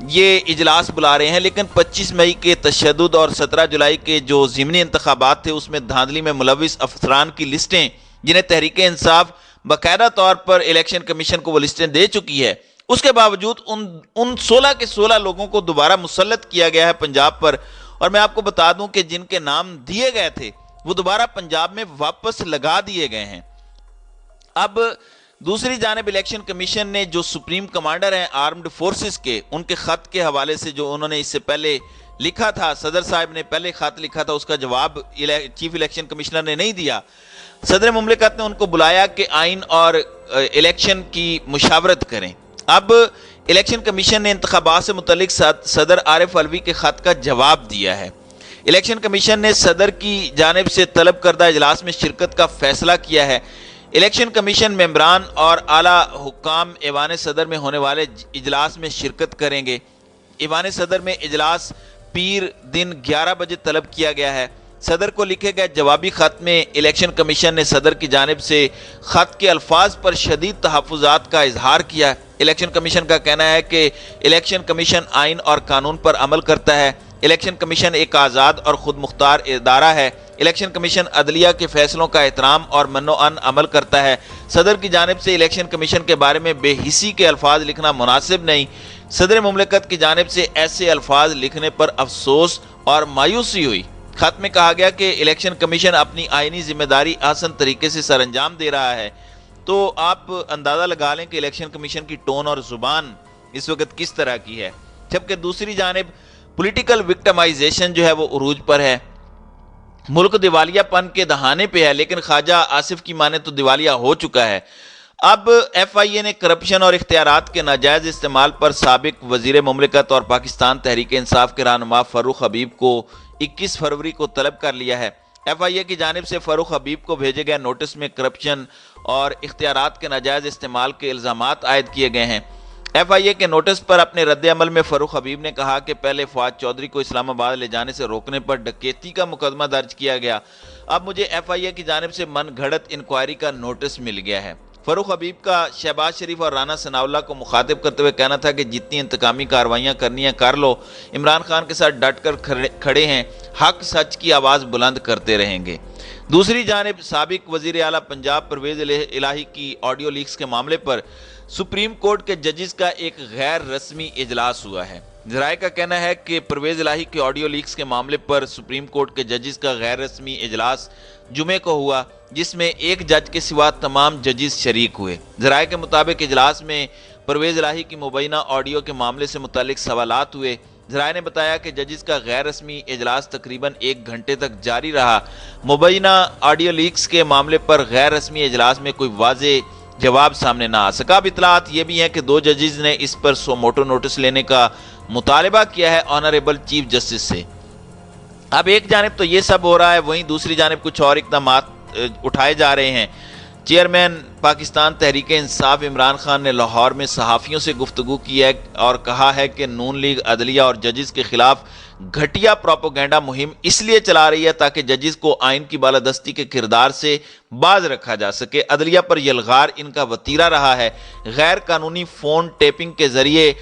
یہ اجلاس بلا رہے ہیں، لیکن 25 مئی کے تشدد اور 17 جولائی کے جو ضمنی انتخابات تھے اس میں دھاندلی میں ملوث افسران کی لسٹیں، جنہیں تحریک انصاف باقاعدہ طور پر الیکشن کمیشن کو وہ لسٹیں دے چکی ہے، اس کے باوجود ان 16 کے 16 لوگوں کو دوبارہ مسلط کیا گیا ہے پنجاب پر۔ اور میں آپ کو بتا دوں کہ جن کے نام دیے گئے تھے وہ دوبارہ پنجاب میں واپس لگا دیے گئے ہیں۔ اب دوسری جانب الیکشن کمیشن نے جو سپریم کمانڈر ہیں آرمڈ فورسز کے، ان کے خط کے حوالے سے جو انہوں نے اس سے پہلے لکھا تھا، صدر صاحب نے پہلے خط لکھا تھا، اس کا جواب چیف الیکشن کمشنر نے نہیں دیا۔ صدر مملکت نے ان کو بلایا کہ آئین اور الیکشن کی مشاورت کریں۔ اب الیکشن کمیشن نے انتخابات سے متعلق صدر عارف علوی کے خط کا جواب دیا ہے۔ الیکشن کمیشن نے صدر کی جانب سے طلب کردہ اجلاس میں شرکت کا فیصلہ کیا ہے۔ الیکشن کمیشن ممبران اور اعلیٰ حکام ایوان صدر میں ہونے والے اجلاس میں شرکت کریں گے۔ ایوان صدر میں اجلاس پیر دن 11 بجے طلب کیا گیا ہے۔ صدر کو لکھے گئے جوابی خط میں الیکشن کمیشن نے صدر کی جانب سے خط کے الفاظ پر شدید تحفظات کا اظہار کیا ہے۔ الیکشن کمیشن کا کہنا ہے کہ الیکشن کمیشن آئین اور قانون پر عمل کرتا ہے۔ الیکشن کمیشن ایک آزاد اور خود مختار ادارہ ہے۔ الیکشن کمیشن عدلیہ کے فیصلوں کا احترام اور من و عمل کرتا ہے۔ صدر کی جانب سے الیکشن کمیشن کے بارے میں بے حسی کے الفاظ لکھنا مناسب نہیں۔ صدر مملکت کی جانب سے ایسے الفاظ لکھنے پر افسوس اور مایوسی ہوئی۔ خط میں کہا گیا کہ الیکشن کمیشن اپنی آئینی ذمہ داری آسن طریقے سے سر انجام دے رہا ہے۔ تو آپ اندازہ لگا لیں کہ الیکشن کمیشن کی ٹون اور زبان اس وقت کس طرح کی ہے۔ جبکہ دوسری جانب پولیٹیکل وکٹمائزیشن جو ہے وہ عروج پر ہے۔ ملک دیوالیہ پن کے دہانے پہ ہے، لیکن خواجہ آصف کی مانے تو دیوالیہ ہو چکا ہے۔ اب ایف آئی اے نے کرپشن اور اختیارات کے ناجائز استعمال پر سابق وزیر مملکت اور پاکستان تحریک انصاف کے رہنما فاروق حبیب کو 21 فروری کو طلب کر لیا ہے۔ ایف آئی اے کی جانب سے فاروق حبیب کو بھیجے گئے نوٹس میں کرپشن اور اختیارات کے ناجائز استعمال کے الزامات عائد کیے گئے ہیں۔ ایف آئی اے کے نوٹس پر اپنے رد عمل میں فاروق حبیب نے کہا کہ پہلے فواد چودھری کو اسلام آباد لے جانے سے روکنے پر ڈکیتی کا مقدمہ درج کیا گیا، اب مجھے ایف آئی اے کی جانب سے من گھڑت انکوائری کا نوٹس مل گیا ہے۔ فاروق حبیب کا شہباز شریف اور رانا ثناء اللہ کو مخاطب کرتے ہوئے کہنا تھا کہ جتنی انتقامی کارروائیاں کرنی ہیں کر لو، عمران خان کے ساتھ ڈٹ کر کھڑے ہیں، حق سچ کی آواز بلند کرتے رہیں گے۔ دوسری جانب سابق وزیر اعلیٰ پنجاب پرویز الہی کی آڈیو لیکس کے معاملے پر سپریم کورٹ کے ججز کا ایک غیر رسمی اجلاس ہوا ہے۔ ذرائع کا کہنا ہے کہ پرویز الہی کے آڈیو لیکس کے معاملے پر سپریم کورٹ کے ججز کا غیر رسمی اجلاس جمعے کو ہوا، جس میں ایک جج کے سوا تمام ججز شریک ہوئے۔ ذرائع کے مطابق اجلاس میں پرویز الہی کی مبینہ آڈیو کے معاملے سے متعلق سوالات ہوئے۔ ذرائع نے بتایا کہ ججز کا غیر رسمی اجلاس تقریباً 1 گھنٹے تک جاری رہا۔ مبینہ آڈیو لیکس کے معاملے پر غیر رسمی اجلاس میں کوئی واضح جواب سامنے نہ آ سکا۔ اب اطلاعات یہ بھی ہیں کہ 2 ججز نے اس پر سو موٹو نوٹس لینے کا مطالبہ کیا ہے آنریبل چیف جسٹس سے۔ اب ایک جانب تو یہ سب ہو رہا ہے، وہیں دوسری جانب کچھ اور اقدامات اٹھائے جا رہے ہیں۔ چیئرمین پاکستان تحریک انصاف عمران خان نے لاہور میں صحافیوں سے گفتگو کی ہے اور کہا ہے کہ نون لیگ عدلیہ اور ججز کے خلاف گھٹیا پروپیگنڈا مہم اس لیے چلا رہی ہے تاکہ ججز کو آئین کی بالادستی کے کردار سے باز رکھا جا سکے۔ عدلیہ پر یلغار ان کا وتیرہ رہا ہے۔ غیر قانونی فون ٹیپنگ کے ذریعے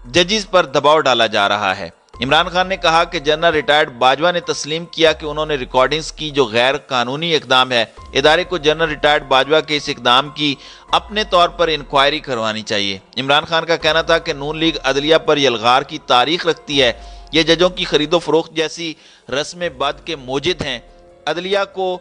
ججز پر دباؤ ڈالا جا رہا ہے۔ عمران خان نے کہا کہ جنرل ریٹائرڈ باجوہ نے تسلیم کیا کہ انہوں نے ریکارڈنگز کی جو غیر قانونی اقدام ہے۔ ادارے کو جنرل ریٹائرڈ باجوہ کے اس اقدام کی اپنے طور پر انکوائری کروانی چاہیے۔ عمران خان کا کہنا تھا کہ نون لیگ عدلیہ پر یلغار کی تاریخ رکھتی ہے، یہ ججوں کی خرید و فروخت جیسی رسم بد کے موجد ہیں۔ عدلیہ کو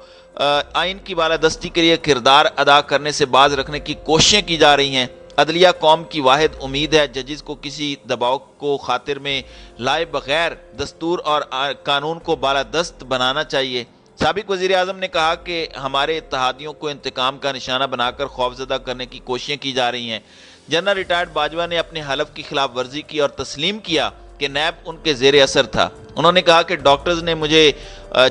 آئین کی بالادستی کے لیے کردار ادا کرنے سے باز رکھنے کی کوششیں کی جا رہی ہیں۔ عدلیہ قوم کی واحد امید ہے، ججز کو کسی دباؤ کو خاطر میں لائے بغیر دستور اور قانون کو بالادست بنانا چاہیے۔ سابق وزیر اعظم نے کہا کہ ہمارے اتحادیوں کو انتقام کا نشانہ بنا کر خوفزدہ کرنے کی کوششیں کی جا رہی ہیں۔ جنرل ریٹائرڈ باجوہ نے اپنے حلف کی خلاف ورزی کی اور تسلیم کیا کہ نیب ان کے زیر اثر تھا۔ انہوں نے کہا کہ ڈاکٹرز نے مجھے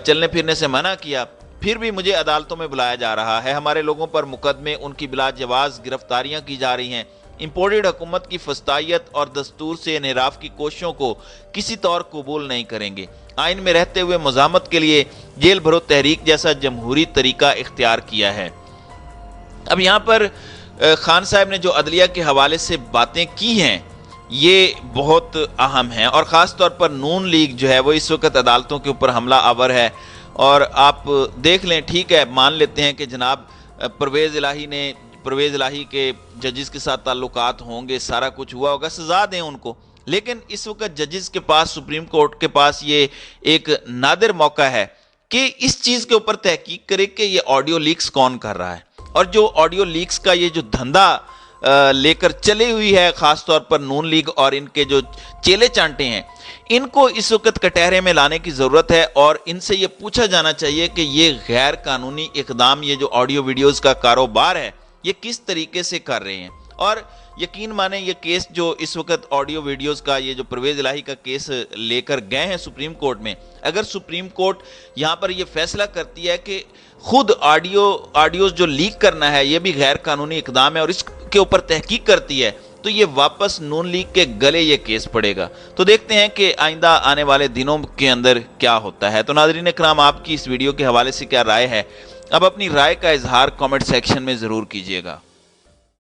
چلنے پھرنے سے منع کیا، پھر بھی مجھے عدالتوں میں بلایا جا رہا ہے۔ ہمارے لوگوں پر مقدمے، ان کی بلا جواز گرفتاریاں کی جا رہی ہیں۔ امپورٹڈ حکومت کی فسطائیت اور دستور سے انحراف کی کوششوں کو کسی طور قبول نہیں کریں گے۔ آئین میں رہتے ہوئے مزاحمت کے لیے جیل بھرو تحریک جیسا جمہوری طریقہ اختیار کیا ہے۔ اب یہاں پر خان صاحب نے جو عدلیہ کے حوالے سے باتیں کی ہیں یہ بہت اہم ہے، اور خاص طور پر نون لیگ جو ہے وہ اس وقت عدالتوں کے اوپر حملہ آور ہے۔ اور آپ دیکھ لیں، ٹھیک ہے، مان لیتے ہیں کہ جناب پرویز الہی کے ججز کے ساتھ تعلقات ہوں گے، سارا کچھ ہوا ہوگا، سزا دیں ان کو، لیکن اس وقت ججز کے پاس، سپریم کورٹ کے پاس یہ ایک نادر موقع ہے کہ اس چیز کے اوپر تحقیق کرے کہ یہ آڈیو لیکس کون کر رہا ہے، اور جو آڈیو لیکس کا یہ جو دھندا لے کر چلی ہوئی ہے، خاص طور پر نون لیگ اور ان کے جو چیلے چانٹے ہیں، ان کو اس وقت کٹہرے میں لانے کی ضرورت ہے، اور ان سے یہ پوچھا جانا چاہیے کہ یہ غیر قانونی اقدام، یہ جو آڈیو ویڈیوز کا کاروبار ہے، یہ کس طریقے سے کر رہے ہیں۔ اور یقین مانیں، یہ کیس جو اس وقت آڈیو ویڈیوز کا، یہ جو پرویز الہی کا کیس لے کر گئے ہیں سپریم کورٹ میں، اگر سپریم کورٹ یہاں پر یہ فیصلہ کرتی ہے کہ خود آڈیوز جو لیک کرنا ہے یہ بھی غیر قانونی اقدام ہے، اور اس کے اوپر تحقیق کرتی ہے، تو یہ واپس نون لیگ کے گلے یہ کیس پڑے گا۔ تو دیکھتے ہیں کہ آئندہ آنے والے دنوں کے اندر کیا ہوتا ہے۔ تو ناظرین اکرام، آپ کی اس ویڈیو کے حوالے سے کیا رائے ہے؟ اب اپنی رائے کا اظہار کامنٹ سیکشن میں ضرور کیجیے گا۔